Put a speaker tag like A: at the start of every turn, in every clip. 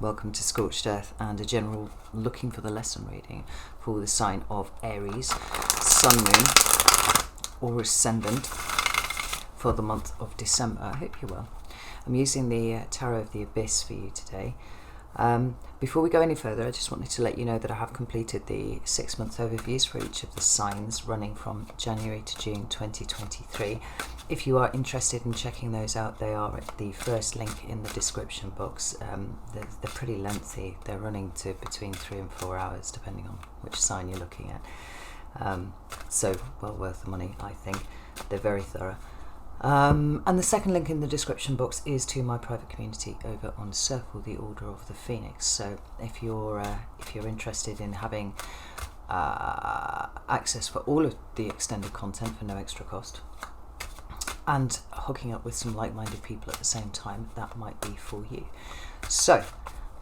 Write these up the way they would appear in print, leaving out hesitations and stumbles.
A: Welcome to Scorched Earth and a general looking for the lesson reading for the sign of Aries, Sun, Moon or Ascendant for the month of December. I hope you're well. I'm using the Tarot of the Abyss for you today. Before we go any further, I just wanted to let you know that I have completed the 6-month overviews for each of the signs running from January to June 2023. If you are interested in checking those out, they are at the first link in the description box. They're pretty lengthy. They're running to between 3 and 4 hours, depending on which sign you're looking at. So well worth the money, I think. They're very thorough. And the second link in the description box is to my private community over on Circle, the Order of the Phoenix. So if you're interested in having access for all of the extended content for no extra cost, and hooking up with some like-minded people at the same time, that might be for you. So,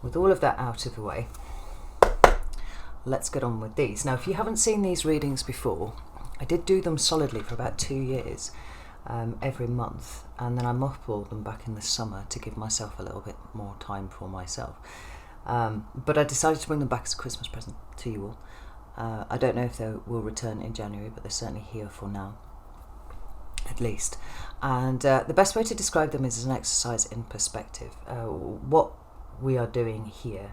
A: with all of that out of the way, let's get on with these. Now, if you haven't seen these readings before, I did do them solidly for about 2 years, every month, and then I mothballed them back in the summer to give myself a little bit more time for myself. But I decided to bring them back as a Christmas present to you all. I don't know if they will return in January, but they're certainly here for now, at least. And the best way to describe them is as an exercise in perspective. What we are doing here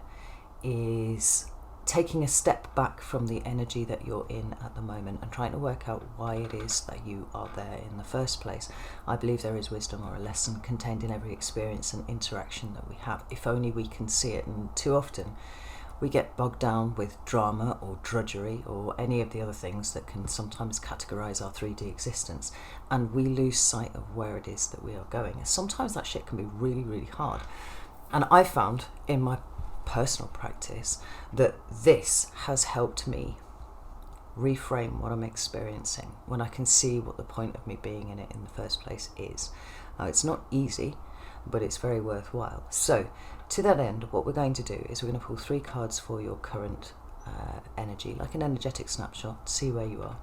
A: is taking a step back from the energy that you're in at the moment and trying to work out why it is that you are there in the first place. I believe there is wisdom or a lesson contained in every experience and interaction that we have, if only we can see it. And too often we get bogged down with drama or drudgery or any of the other things that can sometimes categorize our 3D existence, and we lose sight of where it is that we are going. And sometimes that shit can be really, really hard. And I found in my personal practice that this has helped me reframe what I'm experiencing when I can see what the point of me being in it in the first place is. Now, it's not easy, but it's very worthwhile. So to that end, what we're going to do is we're going to pull 3 cards for your current energy, like an energetic snapshot, see where you are.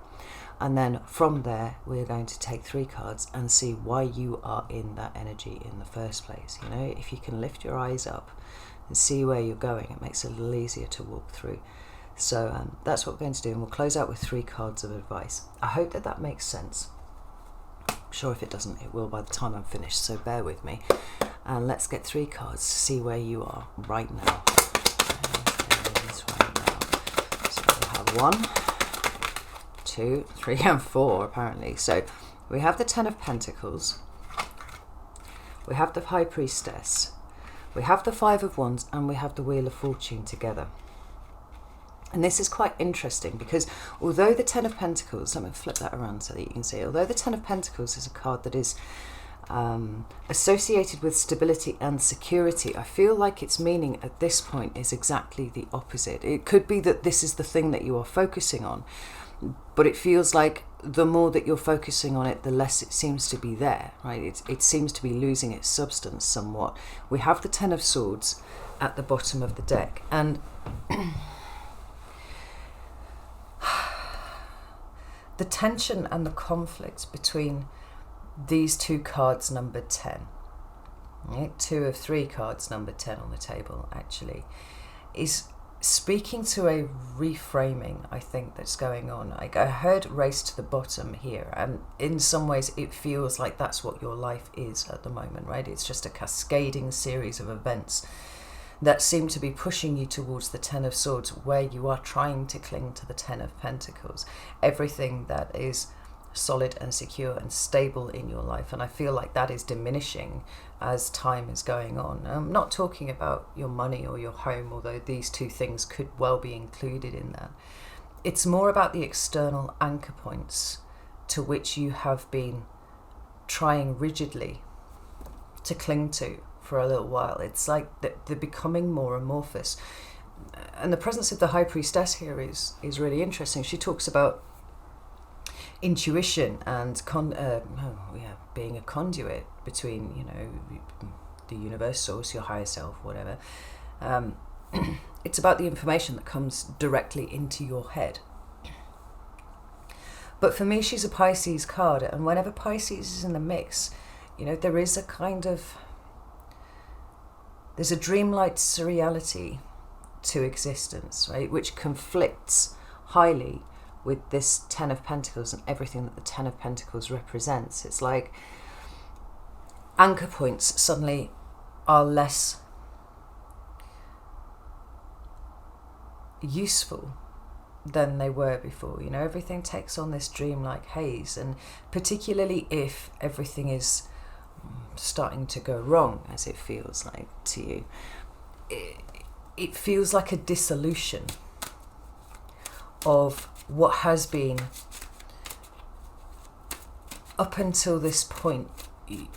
A: And then from there, we're going to take 3 cards and see why you are in that energy in the first place. You know, if you can lift your eyes up and see where you're going, it makes it a little easier to walk through. So that's what we're going to do, and we'll close out with 3 cards of advice. I hope that that makes sense. I'm sure if it doesn't, it will by the time I'm finished, so bear with me. And let's get 3 cards to see where you are right now. So we have 1, 2, 3 and 4 apparently. So we have the 10 of Pentacles, we have the High Priestess, we have the 5 of Wands, and we have the Wheel of Fortune together. And this is quite interesting because although the 10 of Pentacles, let me flip that around so that you can see, although the 10 of Pentacles is a card that is associated with stability and security, I feel like its meaning at this point is exactly the opposite. It could be that this is the thing that you are focusing on, but it feels like the more that you're focusing on it, the less it seems to be there, right? It seems to be losing its substance somewhat. We have the 10 of Swords at the bottom of the deck, and the tension and the conflict between these 2 cards numbered 10, right? 2 of 3 cards numbered 10 on the table actually, is speaking to a reframing, I think, that's going on. Like, I heard race to the bottom here, and in some ways it feels like that's what your life is at the moment, right? It's just a cascading series of events that seem to be pushing you towards the 10 of Swords, where you are trying to cling to the 10 of Pentacles, everything that is solid and secure and stable in your life. And I feel like that is diminishing as time is going on. I'm not talking about your money or your home, although these 2 things could well be included in that. It's more about the external anchor points to which you have been trying rigidly to cling to for a little while. It's like they're becoming more amorphous. And the presence of the High Priestess here is really interesting. She talks about intuition and being a conduit between, you know, the universe, source, your higher self, whatever. It's about the information that comes directly into your head. But for me, she's a Pisces card, and whenever Pisces is in the mix, you know, there is a kind of there's a dreamlike surreality to existence, right, which conflicts highly with this Ten of Pentacles and everything that the Ten of Pentacles represents. It's like anchor points suddenly are less useful than they were before. You know, everything takes on this dreamlike haze, and particularly if everything is starting to go wrong, as it feels like to you, it feels like a dissolution of what has been, up until this point,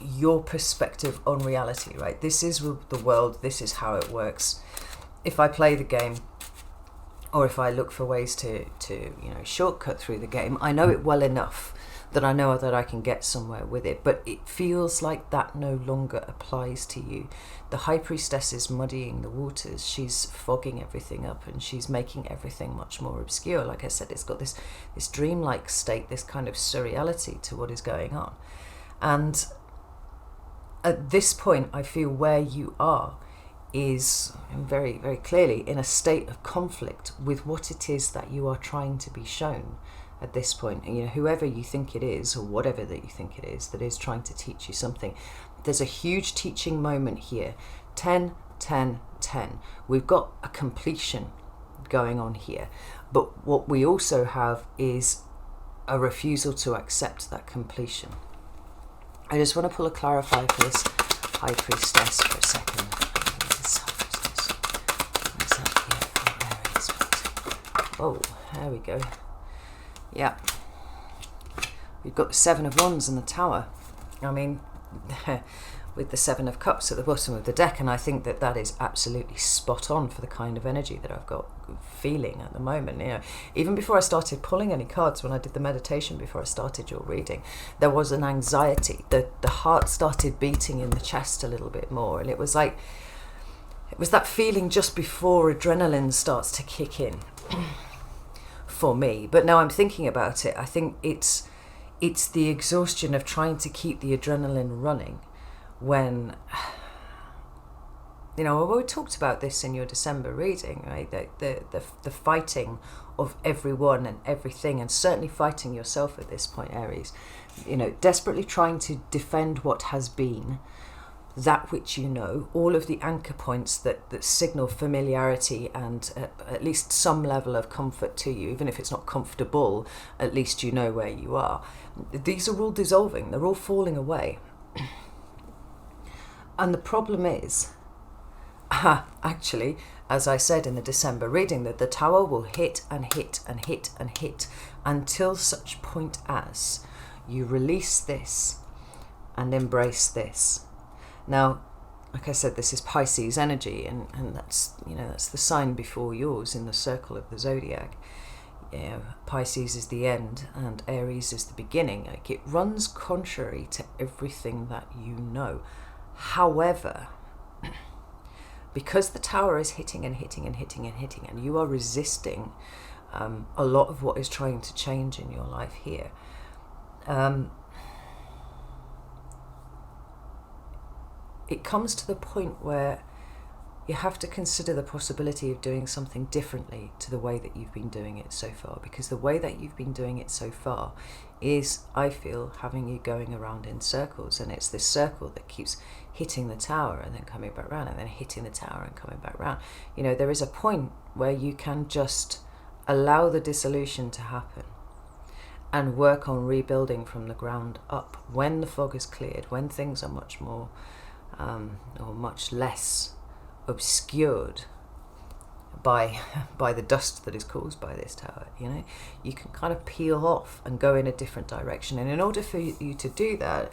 A: your perspective on reality, right? This is the world, this is how it works. If I play the game, or if I look for ways to shortcut through the game, I know it well enough that I know that I can get somewhere with it, but it feels like that no longer applies to you. The High Priestess is muddying the waters. She's fogging everything up, and she's making everything much more obscure. Like I said, it's got this dreamlike state, this kind of surreality to what is going on. And at this point, I feel where you are is very, very clearly in a state of conflict with what it is that you are trying to be shown at this point. You know, whoever you think it is, or whatever that you think it is, that is trying to teach you something. There's a huge teaching moment here. 10, 10, 10. We've got a completion going on here. But what we also have is a refusal to accept that completion. I just want to pull a clarifier for this High Priestess for a second. Oh, there we go. Yeah. We've got the Seven of Wands and the Tower. I mean, with the Seven of Cups at the bottom of the deck, and I think that that is absolutely spot on for the kind of energy that I've got feeling at the moment. You know, even before I started pulling any cards, when I did the meditation before I started your reading, there was an anxiety. The heart started beating in the chest a little bit more, and it was like, it was that feeling just before adrenaline starts to kick in. For me. But now I'm thinking about it, I think it's the exhaustion of trying to keep the adrenaline running when, you know, we talked about this in your December reading, right? The fighting of everyone and everything, and certainly fighting yourself at this point, Aries. You know, desperately trying to defend what has been, that which you know, all of the anchor points that signal familiarity and at least some level of comfort to you. Even if it's not comfortable, at least you know where you are. These are all dissolving, they're all falling away. And the problem is, actually, as I said in the December reading, that the Tower will hit and hit and hit and hit until such point as you release this and embrace this. Now, like I said, this is Pisces energy, and that's, you know, that's the sign before yours in the circle of the zodiac. You know, Pisces is the end and Aries is the beginning. Like, it runs contrary to everything that you know. However, because the Tower is hitting and hitting and hitting and hitting, and you are resisting a lot of what is trying to change in your life here, it comes to the point where you have to consider the possibility of doing something differently to the way that you've been doing it so far. Because the way that you've been doing it so far is, I feel, having you going around in circles. And it's this circle that keeps hitting the Tower and then coming back round, and then hitting the Tower and coming back round. You know, there is a point where you can just allow the dissolution to happen and work on rebuilding from the ground up when the fog is cleared, when things are much more or much less obscured by the dust that is caused by this Tower. You know, you can kind of peel off and go in a different direction. And in order for you to do that,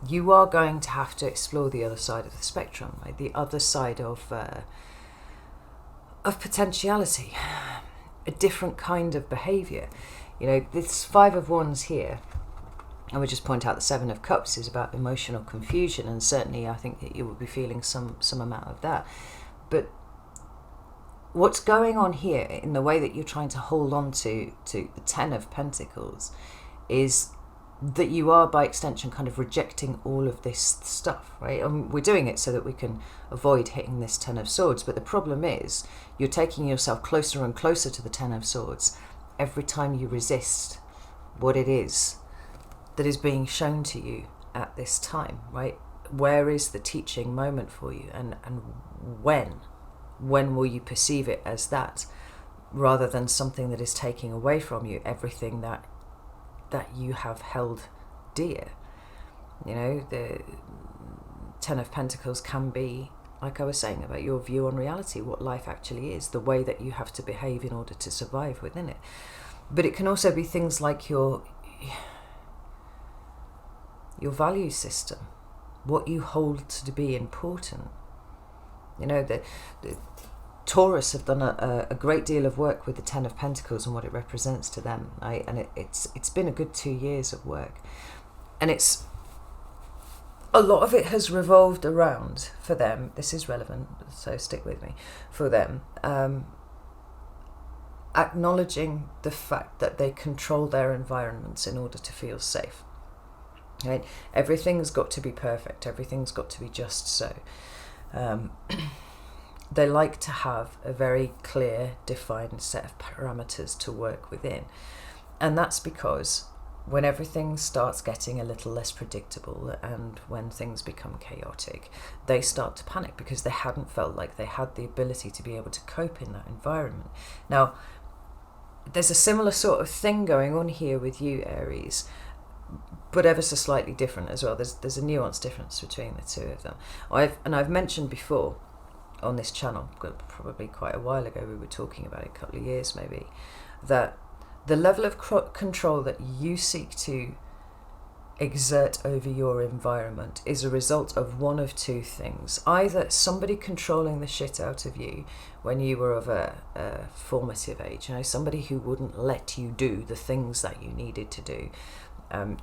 A: you are going to have to explore the other side of the spectrum, right? The other side of potentiality, a different kind of behaviour. You know, this Five of Wands here, I would just point out the Seven of Cups is about emotional confusion, and certainly I think that you will be feeling some amount of that. But what's going on here in the way that you're trying to hold on to the Ten of Pentacles is that you are, by extension, kind of rejecting all of this stuff, right? And we're doing it so that we can avoid hitting this Ten of Swords. But the problem is you're taking yourself closer and closer to the Ten of Swords every time you resist what it is that is being shown to you at this time, right? Where is the teaching moment for you? And when will you perceive it as that, rather than something that is taking away from you everything that you have held dear? You know, the Ten of Pentacles can be, like I was saying, about your view on reality, what life actually is, the way that you have to behave in order to survive within it. But it can also be things like your value system, what you hold to be important. You know, the Taurus have done a great deal of work with the Ten of Pentacles and what it represents to them, right? And it's been a good 2 years of work, and it's a lot of it has revolved around, for them, this is relevant, so stick with me, for them, acknowledging the fact that they control their environments in order to feel safe, right? Everything's got to be perfect, everything's got to be just so. They like to have a very clear, defined set of parameters to work within. And that's because when everything starts getting a little less predictable and when things become chaotic, they start to panic because they hadn't felt like they had the ability to be able to cope in that environment. Now, there's a similar sort of thing going on here with you, Aries, but ever so slightly different as well. There's a nuanced difference between the two of them. I've mentioned before on this channel, probably quite a while ago, we were talking about it, a couple of years maybe, that the level of control that you seek to exert over your environment is a result of one of two things. Either somebody controlling the shit out of you when you were of a formative age, you know, somebody who wouldn't let you do the things that you needed to do,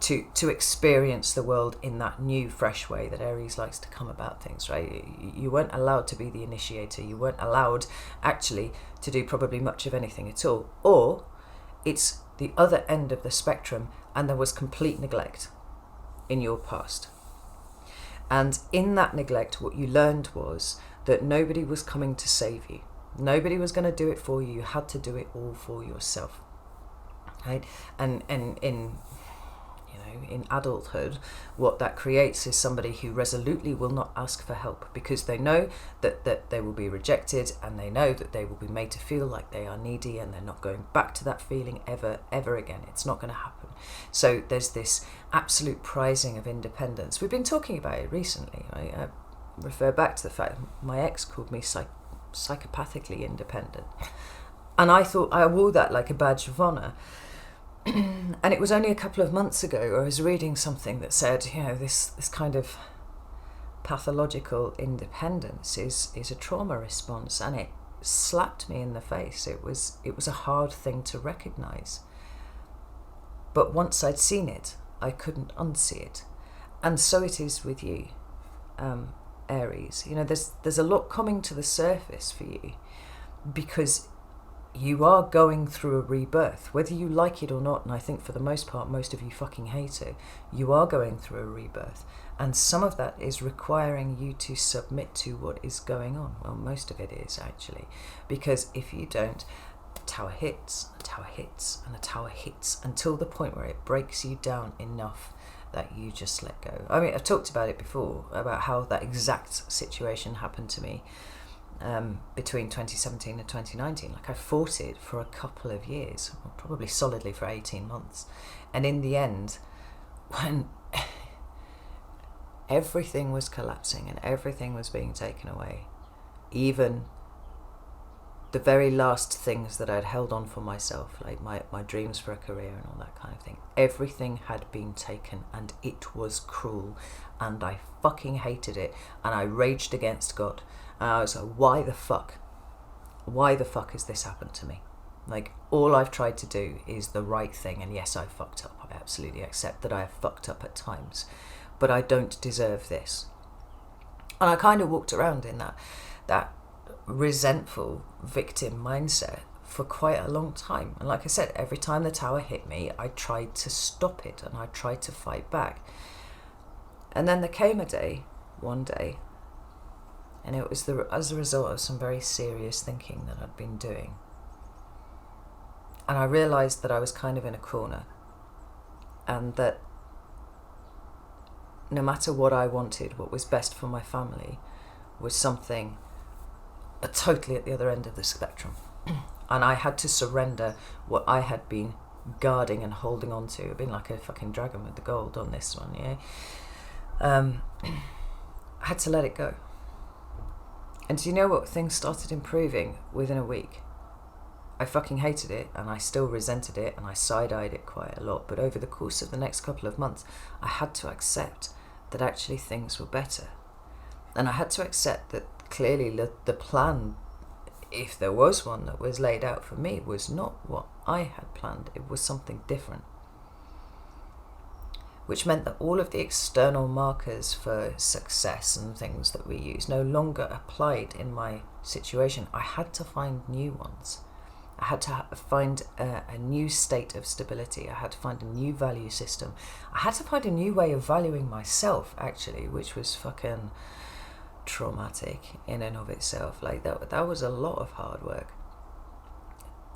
A: to experience the world in that new, fresh way that Aries likes to come about things, right? You weren't allowed to be the initiator. You weren't allowed, actually, to do probably much of anything at all. Or it's the other end of the spectrum, and there was complete neglect in your past. And in that neglect, what you learned was that nobody was coming to save you. Nobody was going to do it for you. You had to do it all for yourself, right? And in adulthood, what that creates is somebody who resolutely will not ask for help because they know that they will be rejected, and they know that they will be made to feel like they are needy, and they're not going back to that feeling ever again. It's not going to happen. So there's this absolute prizing of independence. We've been talking about it recently. I refer back to the fact my ex called me psychopathically independent, and I thought I wore that like a badge of honour. And it was only a couple of months ago I was reading something that said, you know, this kind of pathological independence is a trauma response, and it slapped me in the face. It was a hard thing to recognise. But once I'd seen it, I couldn't unsee it. And so it is with you, Aries. You know, there's a lot coming to the surface for you because you are going through a rebirth, whether you like it or not, and I think for the most part, most of you fucking hate it. You are going through a rebirth, and some of that is requiring you to submit to what is going on. Well, most of it is, actually, because if you don't, the tower hits, the tower hits, and the tower hits until the point where it breaks you down enough that you just let go. I mean, I've talked about it before, about how that exact situation happened to me between 2017 and 2019. Like, I fought it for a couple of years, probably solidly for 18 months. And in the end, when everything was collapsing and everything was being taken away, even the very last things that I'd held on for myself, like my dreams for a career and all that kind of thing, everything had been taken, and it was cruel, and I fucking hated it, and I raged against God. And I was like, why the fuck has this happened to me? Like, all I've tried to do is the right thing, and yes, I've fucked up. I absolutely accept that I have fucked up at times, but I don't deserve this. And I kind of walked around in that resentful victim mindset for quite a long time. And like I said, every time the tower hit me, I tried to stop it and I tried to fight back. And then there came one day, and it was as a result of some very serious thinking that I'd been doing. And I realised that I was kind of in a corner, and that no matter what I wanted, what was best for my family was something totally at the other end of the spectrum. And I had to surrender what I had been guarding and holding on to. I've been like a fucking dragon with the gold on this one, yeah. I had to let it go. And do you know what? Things started improving within a week. I fucking hated it, and I still resented it, and I side-eyed it quite a lot. But over the course of the next couple of months, I had to accept that actually things were better. And I had to accept that clearly the plan, if there was one that was laid out for me, was not what I had planned. It was something different. Which meant that all of the external markers for success and things that we use no longer applied in my situation. I had to find new ones. I had to find a new state of stability. I had to find a new value system. I had to find a new way of valuing myself, actually, which was fucking traumatic in and of itself. Like that was a lot of hard work.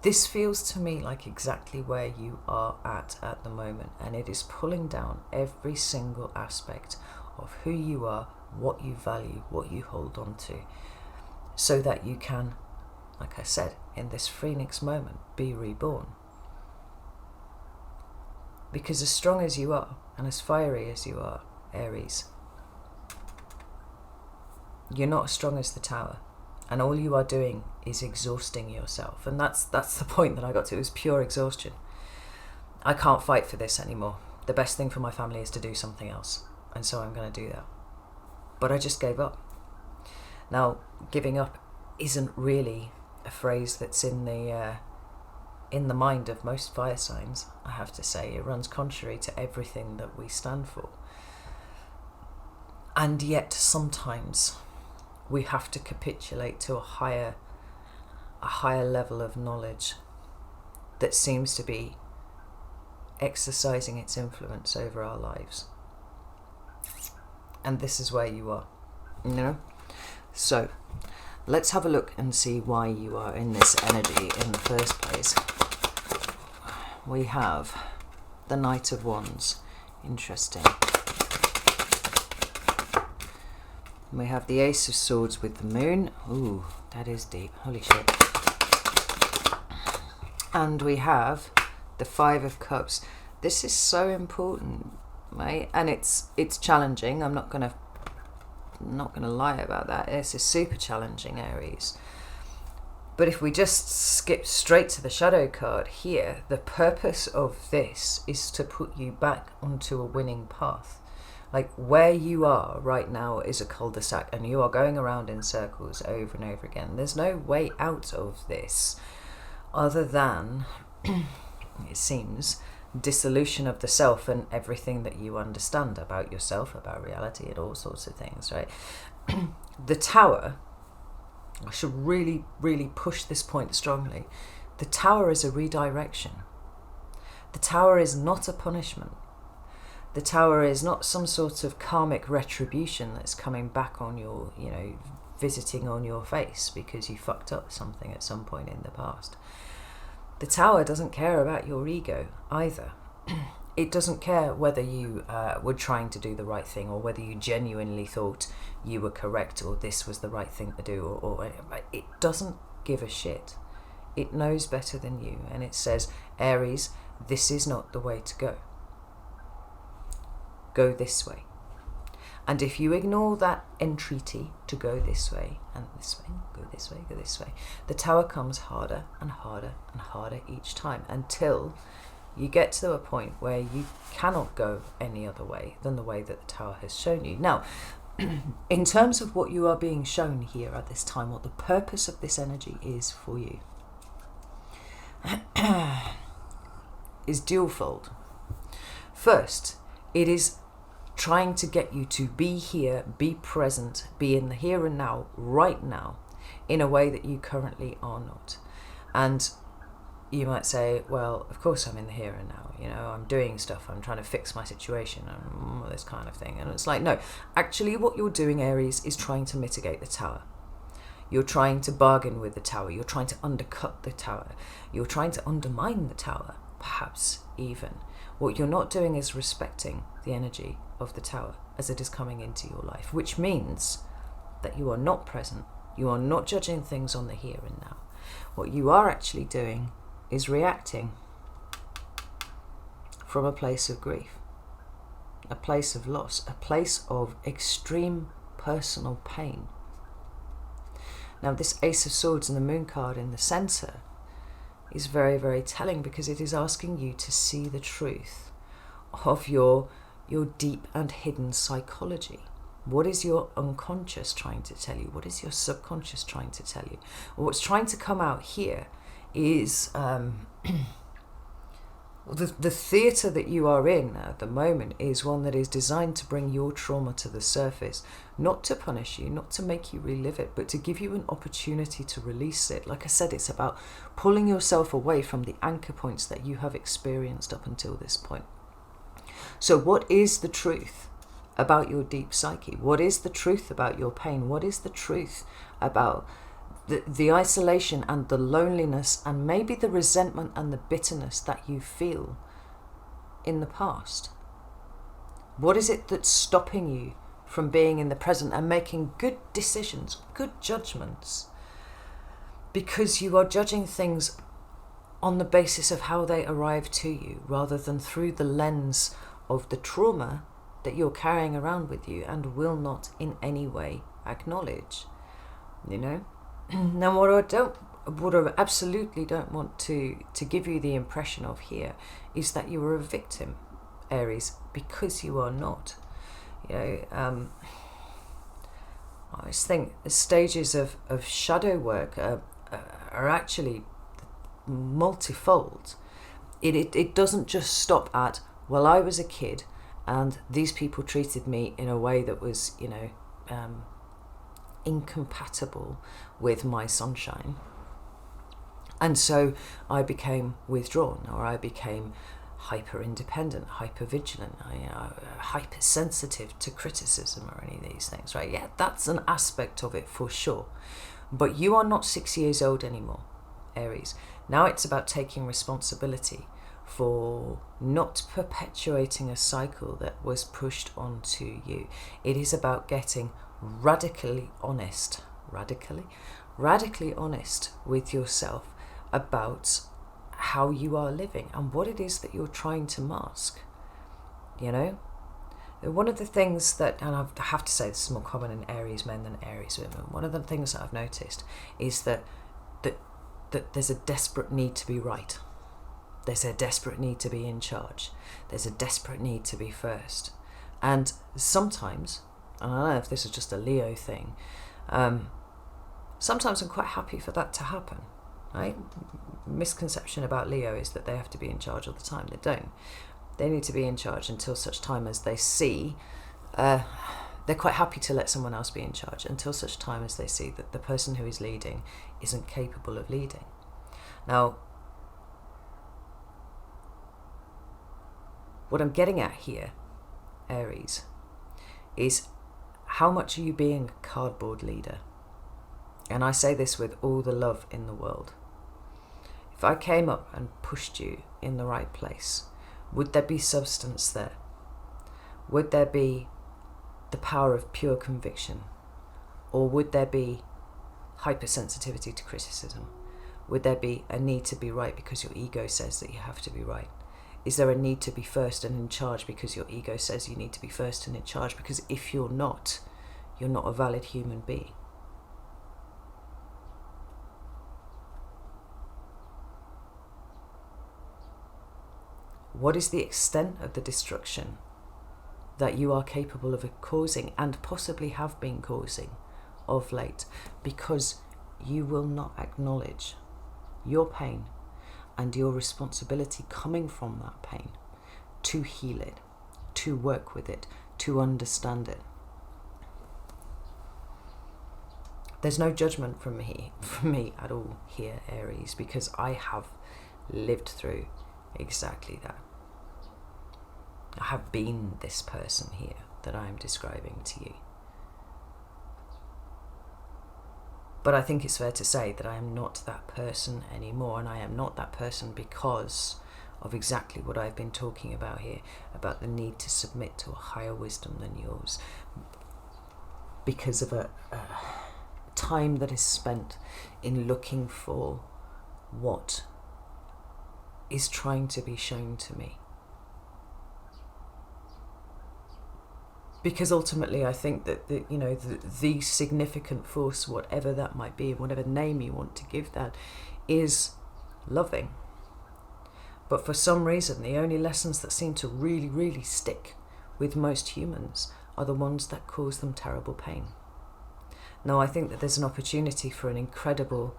A: This feels to me like exactly where you are at the moment, and it is pulling down every single aspect of who you are, what you value, what you hold on to, so that you can, like I said, in this phoenix moment, be reborn. Because as strong as you are, and as fiery as you are, Aries, you're not as strong as the tower. And all you are doing is exhausting yourself. And that's the point that I got to. It was pure exhaustion. I can't fight for this anymore. The best thing for my family is to do something else. And so I'm going to do that. But I just gave up. Now, giving up isn't really a phrase that's in the mind of most fire signs, I have to say. It runs contrary to everything that we stand for. And yet, sometimes we have to capitulate to a higher level of knowledge that seems to be exercising its influence over our lives. And this is where you are, you know? So let's have a look and see why you are in this energy in the first place. We have the Knight of Wands. Interesting. We have the Ace of Swords with the Moon. Ooh, that is deep. Holy shit. And we have the Five of Cups. This is so important, right? And it's challenging. I'm not gonna lie about that. This is super challenging, Aries. But if we just skip straight to the Shadow card here, the purpose of this is to put you back onto a winning path. Like, where you are right now is a cul-de-sac, and you are going around in circles over and over again. There's no way out of this other than, it seems, dissolution of the self and everything that you understand about yourself, about reality, and all sorts of things, right? The Tower, I should really, really push this point strongly. The Tower is a redirection. The Tower is not a punishment. The Tower is not some sort of karmic retribution that's coming back on your, visiting on your face because you fucked up something at some point in the past. The Tower doesn't care about your ego either. It doesn't care whether you were trying to do the right thing, or whether you genuinely thought you were correct, or this was the right thing to do, or it doesn't give a shit. It knows better than you, and it says, Aries, this is not the way to go. Go this way. And if you ignore that entreaty to go this way, and this way, go this way, go this way, the Tower comes harder and harder and harder each time, until you get to a point where you cannot go any other way than the way that the Tower has shown you. Now, in terms of what you are being shown here at this time, what the purpose of this energy is for you, is dualfold. First, it is trying to get you to be here, be present, be in the here and now, right now, in a way that you currently are not. And you might say, well, of course I'm in the here and now, you know, I'm doing stuff, I'm trying to fix my situation, and this kind of thing. And it's like, no, actually what you're doing, Aries, is trying to mitigate the tower. You're trying to bargain with the tower. You're trying to undercut the tower. You're trying to undermine the tower, perhaps even. What you're not doing is respecting the energy of the tower as it is coming into your life, which means that you are not present. You are not judging things on the here and now. What you are actually doing is reacting from a place of grief, a place of loss, a place of extreme personal pain. Now, this Ace of Swords and the Moon card in the center is very, very telling, because it is asking you to see the truth of your deep and hidden psychology. What is your unconscious trying to tell you? What is your subconscious trying to tell you? Well, what's trying to come out here is the theatre that you are in at the moment is one that is designed to bring your trauma to the surface, not to punish you, not to make you relive it, but to give you an opportunity to release it. Like I said, it's about pulling yourself away from the anchor points that you have experienced up until this point. So what is the truth about your deep psyche? What is the truth about your pain? What is the truth about the isolation and the loneliness and maybe the resentment and the bitterness that you feel in the past? What is it that's stopping you from being in the present and making good decisions, good judgments? Because you are judging things on the basis of how they arrive to you, rather than through the lens of the trauma that you're carrying around with you and will not in any way acknowledge, you know? Now, what I absolutely don't want to give you the impression of here is that you are a victim, Aries, because you are not. You know, I just think the stages of shadow work are actually multifold. It doesn't just stop at, well, I was a kid and these people treated me in a way that was, you know, incompatible with my sunshine, and so I became withdrawn, or I became hyper independent, hyper vigilant, hyper sensitive to criticism, or any of these things, right? Yeah, that's an aspect of it for sure, but you are not 6 years old anymore, Aries. Now it's about taking responsibility for not perpetuating a cycle that was pushed onto you. It is about getting radically honest with yourself about how you are living and what it is that you're trying to mask. You know, one of the things that, and I have to say this is more common in Aries men than Aries women, one of the things that I've noticed is that there's a desperate need to be right. There's a desperate need to be in charge. There's a desperate need to be first. And sometimes, and I don't know if this is just a Leo thing, sometimes I'm quite happy for that to happen, right? Misconception about Leo is that they have to be in charge all the time. They don't. They need to be in charge until such time as they see, they're quite happy to let someone else be in charge until such time as they see that the person who is leading isn't capable of leading. Now, what I'm getting at here, Aries, is how much are you being a cardboard leader? And I say this with all the love in the world. If I came up and pushed you in the right place, would there be substance there? Would there be the power of pure conviction? Or would there be hypersensitivity to criticism? Would there be a need to be right because your ego says that you have to be right? Is there a need to be first and in charge because your ego says you need to be first and in charge? Because if you're not a valid human being. What is the extent of the destruction that you are capable of causing and possibly have been causing of late? Because you will not acknowledge your pain and your responsibility coming from that pain to heal it, to work with it, to understand it. There's no judgment from me at all here, Aries, because I have lived through exactly that. I have been this person here that I am describing to you. But I think it's fair to say that I am not that person anymore, and I am not that person because of exactly what I've been talking about here, about the need to submit to a higher wisdom than yours, because of a time that is spent in looking for what is trying to be shown to me. Because ultimately I think that the significant force, whatever that might be, whatever name you want to give that, is loving. But for some reason, the only lessons that seem to really, really stick with most humans are the ones that cause them terrible pain. Now, I think that there's an opportunity for an incredible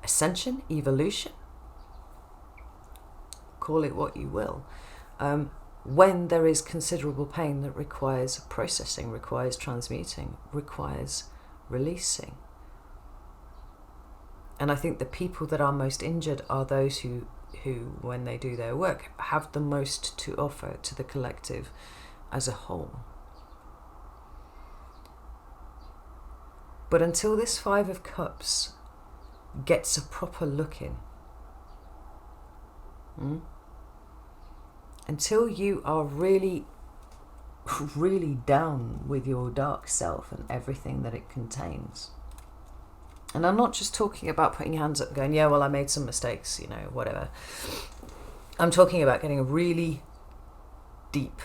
A: ascension, evolution, call it what you will, when there is considerable pain that requires processing, requires transmuting, requires releasing. And I think the people that are most injured are those who, when they do their work, have the most to offer to the collective as a whole. But until this Five of Cups gets a proper look in, until you are really, really down with your dark self and everything that it contains. And I'm not just talking about putting your hands up and going, yeah, well, I made some mistakes, whatever. I'm talking about getting really deep,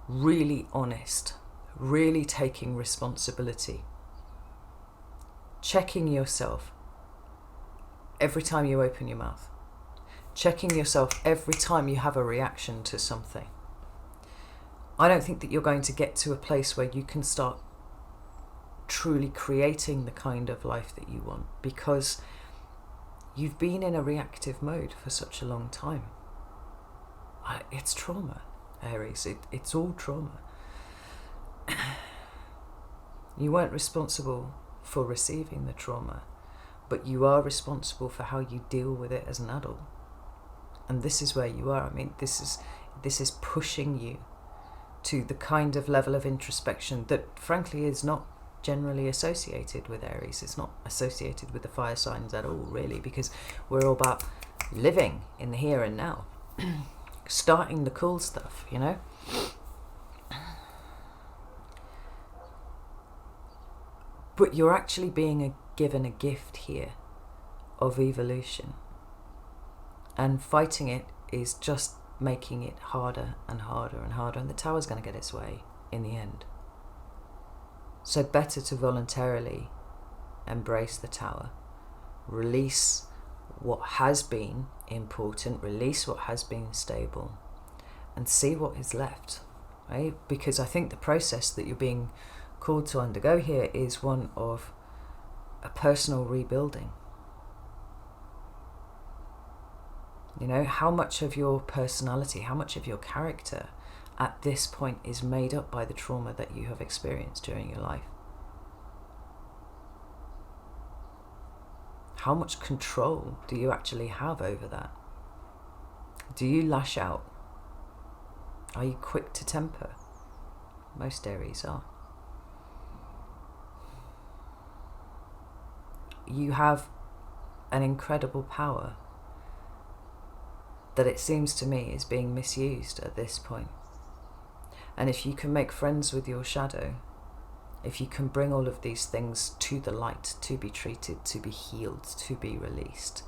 A: really honest, really taking responsibility, checking yourself every time you open your mouth, checking yourself every time you have a reaction to something. I don't think that you're going to get to a place where you can start truly creating the kind of life that you want, because you've been in a reactive mode for such a long time. It's trauma, Aries. It's all trauma. You weren't responsible for receiving the trauma, but you are responsible for how you deal with it as an adult. And this is where you are. I mean, this is pushing you to the kind of level of introspection that frankly is not generally associated with Aries. It's not associated with the fire signs at all, really, because we're all about living in the here and now, starting the cool stuff, But you're actually being given a gift here of evolution. And fighting it is just making it harder and harder and harder. And the tower's going to get its way in the end. So better to voluntarily embrace the tower. Release what has been important. Release what has been stable. And see what is left. Right? Because I think the process that you're being called to undergo here is one of a personal rebuilding. How much of your personality, how much of your character at this point is made up by the trauma that you have experienced during your life? How much control do you actually have over that? Do you lash out? Are you quick to temper? Most Aries are. You have an incredible power that it seems to me is being misused at this point. And if you can make friends with your shadow, if you can bring all of these things to the light, to be treated, to be healed, to be released,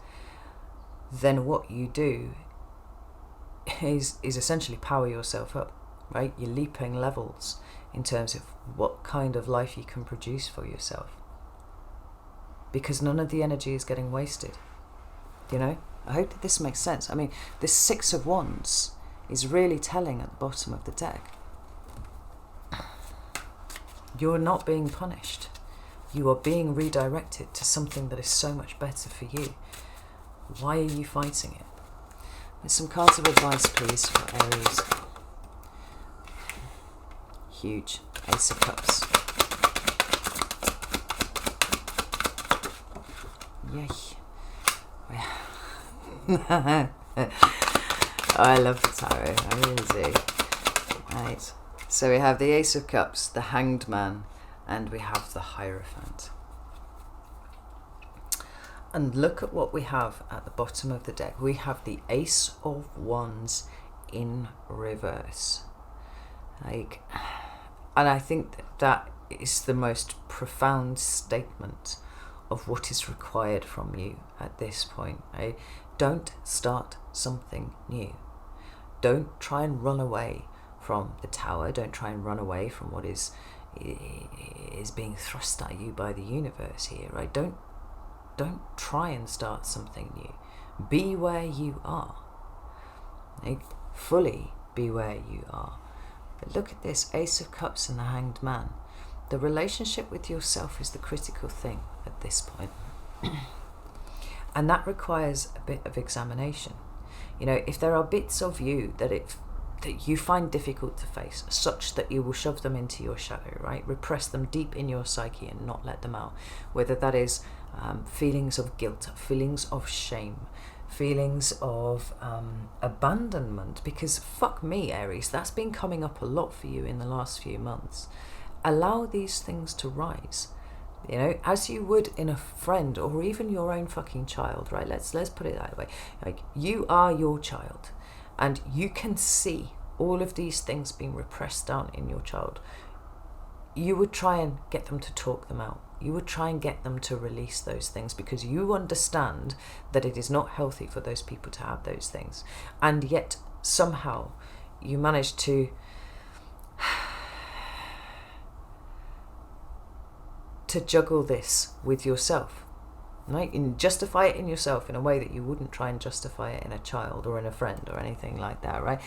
A: then what you do is essentially power yourself up, right? You're leaping levels in terms of what kind of life you can produce for yourself. Because none of the energy is getting wasted. I hope that this makes sense. I mean, this Six of Wands is really telling at the bottom of the deck. You're not being punished. You are being redirected to something that is so much better for you. Why are you fighting it? There's some cards of advice, please, for Aries. Huge. Ace of Cups. Yeah. I love the tarot, I really do. Right, so we have the Ace of Cups, the Hanged Man, and we have the Hierophant. And look at what we have at the bottom of the deck. We have the Ace of Wands in reverse. And I think that is the most profound statement of what is required from you at this point. Don't start something new. Don't try and run away from the Tower. Don't try and run away from what is being thrust at you by the universe here, right? Don't try and start something new. Be where you are. Fully be where you are. But look at this, Ace of Cups and the Hanged Man. The relationship with yourself is the critical thing at this point. And that requires a bit of examination. If there are bits of you that you find difficult to face, such that you will shove them into your shadow, right? Repress them deep in your psyche and not let them out. Whether that is feelings of guilt, feelings of shame, feelings of abandonment, because fuck me, Aries, that's been coming up a lot for you in the last few months. Allow these things to rise, as you would in a friend or even your own fucking child, right? Let's put it that way. Like, you are your child, and you can see all of these things being repressed down in your child. You would try and get them to talk them out. You would try and get them to release those things, because you understand that it is not healthy for those people to have those things. And yet somehow you manage to juggle this with yourself, right? And justify it in yourself in a way that you wouldn't try and justify it in a child or in a friend or anything like that, right?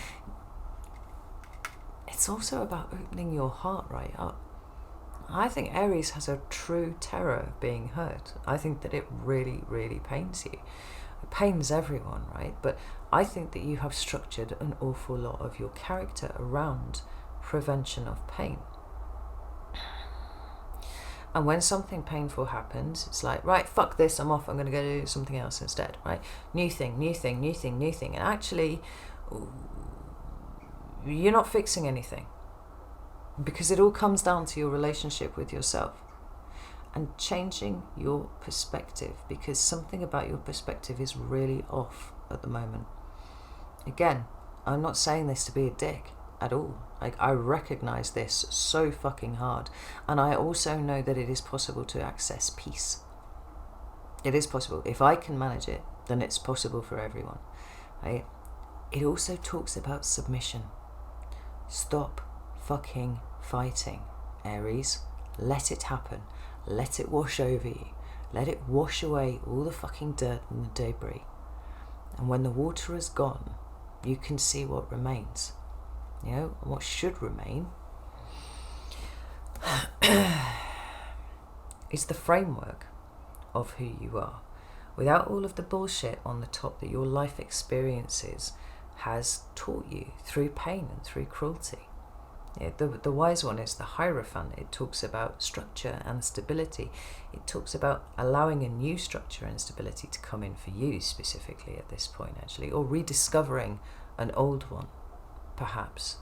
A: It's also about opening your heart right up. I think Aries has a true terror of being hurt. I think that it really, really pains you. It pains everyone, right? But I think that you have structured an awful lot of your character around prevention of pain. And when something painful happens, it's like, right, fuck this, I'm off, I'm going to go do something else instead, right? New thing. And actually, you're not fixing anything, because it all comes down to your relationship with yourself and changing your perspective, because something about your perspective is really off at the moment. Again, I'm not saying this to be a dick at all. Like, I recognize this so fucking hard, and I also know that it is possible to access peace. It is possible. If I can manage it, then it's possible for everyone, right? It also talks about submission. Stop fucking fighting, Aries. Let it happen. Let it wash over you. Let it wash away all the fucking dirt and the debris. And when the water is gone, you can see what remains. What should remain is the framework of who you are, without all of the bullshit on the top that your life experiences has taught you through pain and through cruelty. The wise one is the Hierophant. It talks about structure and stability. It talks about allowing a new structure and stability to come in for you specifically at this point, actually, or rediscovering an old one, perhaps.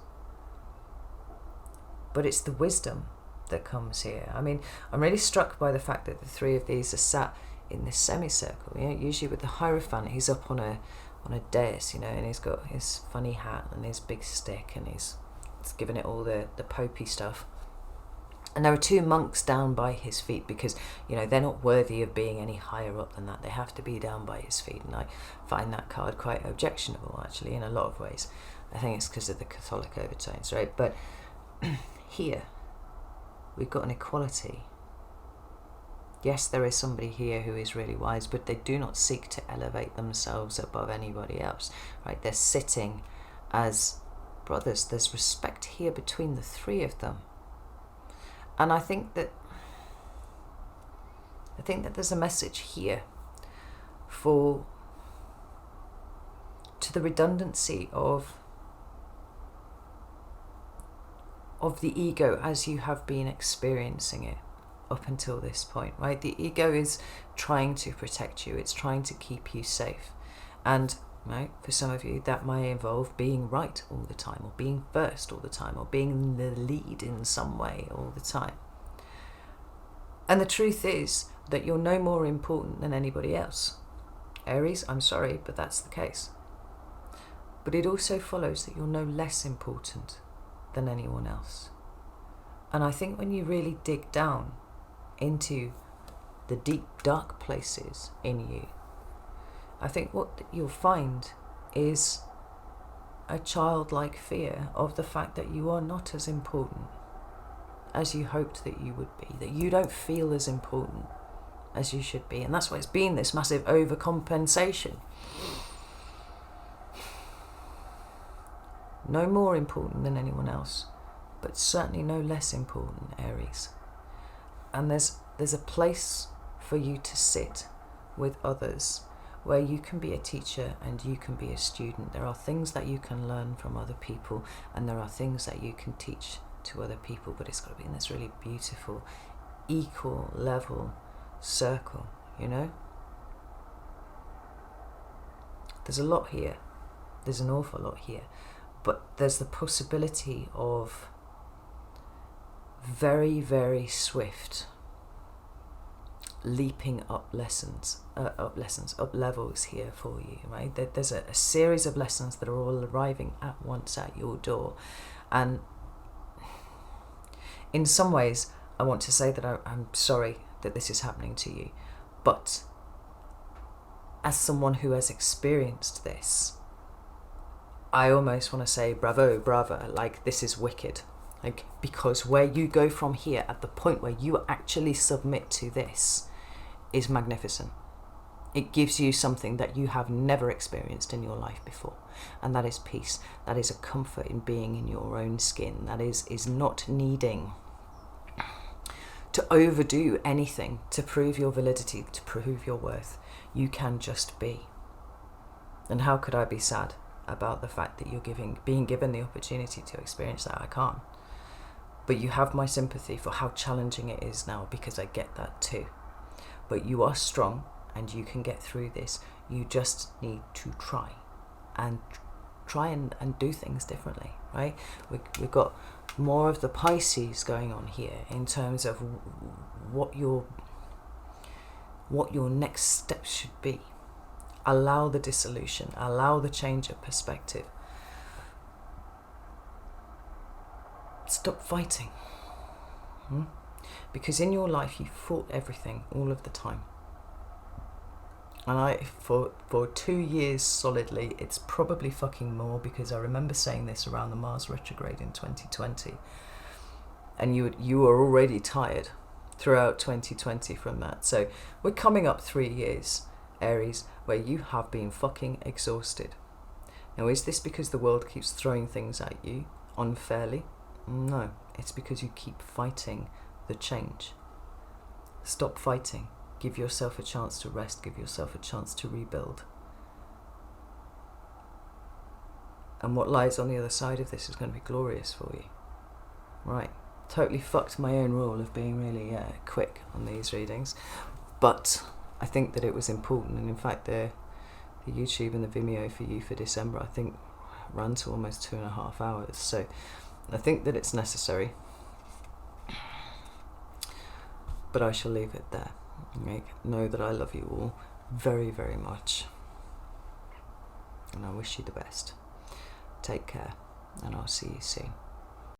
A: But it's the wisdom that comes here. I mean, I'm really struck by the fact that the three of these are sat in this semicircle. Usually with the Hierophant, he's up on a dais, and he's got his funny hat and his big stick, and he's giving it all the popey stuff. And there are two monks down by his feet, because they're not worthy of being any higher up than that. They have to be down by his feet, and I find that card quite objectionable, actually, in a lot of ways. I think it's because of the Catholic overtones, right? But here we've got an equality. Yes, there is somebody here who is really wise, but they do not seek to elevate themselves above anybody else, right? They're sitting as brothers. There's respect here between the three of them. And I think that there's a message here to the redundancy of the ego as you have been experiencing it. up until this point, right? The ego is trying to protect you. It's trying to keep you safe. And right, for some of you, that may involve being right all the time, or being first all the time, or being in the lead in some way all the time. And the truth is that you're no more important than anybody else. Aries, I'm sorry, but that's the case. But it also follows that you're no less important than anyone else. And I think when you really dig down into the deep, dark places in you, I think what you'll find is a childlike fear of the fact that you are not as important as you hoped that you would be, that you don't feel as important as you should be. And that's why it's been this massive overcompensation. No more important than anyone else, but certainly no less important, Aries. And there's a place for you to sit with others where you can be a teacher and you can be a student. There are things that you can learn from other people, and there are things that you can teach to other people, but it's got to be in this really beautiful, equal level circle, you know? There's a lot here. There's an awful lot here. But there's the possibility of very, very swift leaping up levels here for you, right? There's a series of lessons that are all arriving at once at your door. And in some ways, I want to say that I'm sorry that this is happening to you. But as someone who has experienced this, I almost want to say bravo, brava, like this is wicked. Like, because where you go from here, at the point where you actually submit to this, is magnificent. It gives you something that you have never experienced in your life before. And that is peace. That is a comfort in being in your own skin. That is not needing to overdo anything to prove your validity, to prove your worth. You can just be. And how could I be sad about the fact that you're being given the opportunity to experience that? I can't. But you have my sympathy for how challenging it is now, because I get that too. But you are strong and you can get through this. You just need to try and do things differently, right? We've got more of the Pisces going on here in terms of what your next steps should be. Allow the dissolution, allow the change of perspective. Stop fighting. Because in your life you fought everything all of the time. And for 2 years solidly, it's probably fucking more, because I remember saying this around the Mars retrograde in 2020. And you were already tired throughout 2020 from that. So we're coming up 3 years, Aries, where you have been fucking exhausted. Now, is this because the world keeps throwing things at you unfairly? No, it's because you keep fighting the change. Stop fighting. Give yourself a chance to rest. Give yourself a chance to rebuild. And what lies on the other side of this is going to be glorious for you. Right. Totally fucked my own rule of being really quick on these readings. But I think that it was important. And in fact, the YouTube and the Vimeo for you for December, I think, ran to almost 2.5 hours. So I think that it's necessary. But I shall leave it there. Know that I love you all very, very much. And I wish you the best. Take care, and I'll see you soon.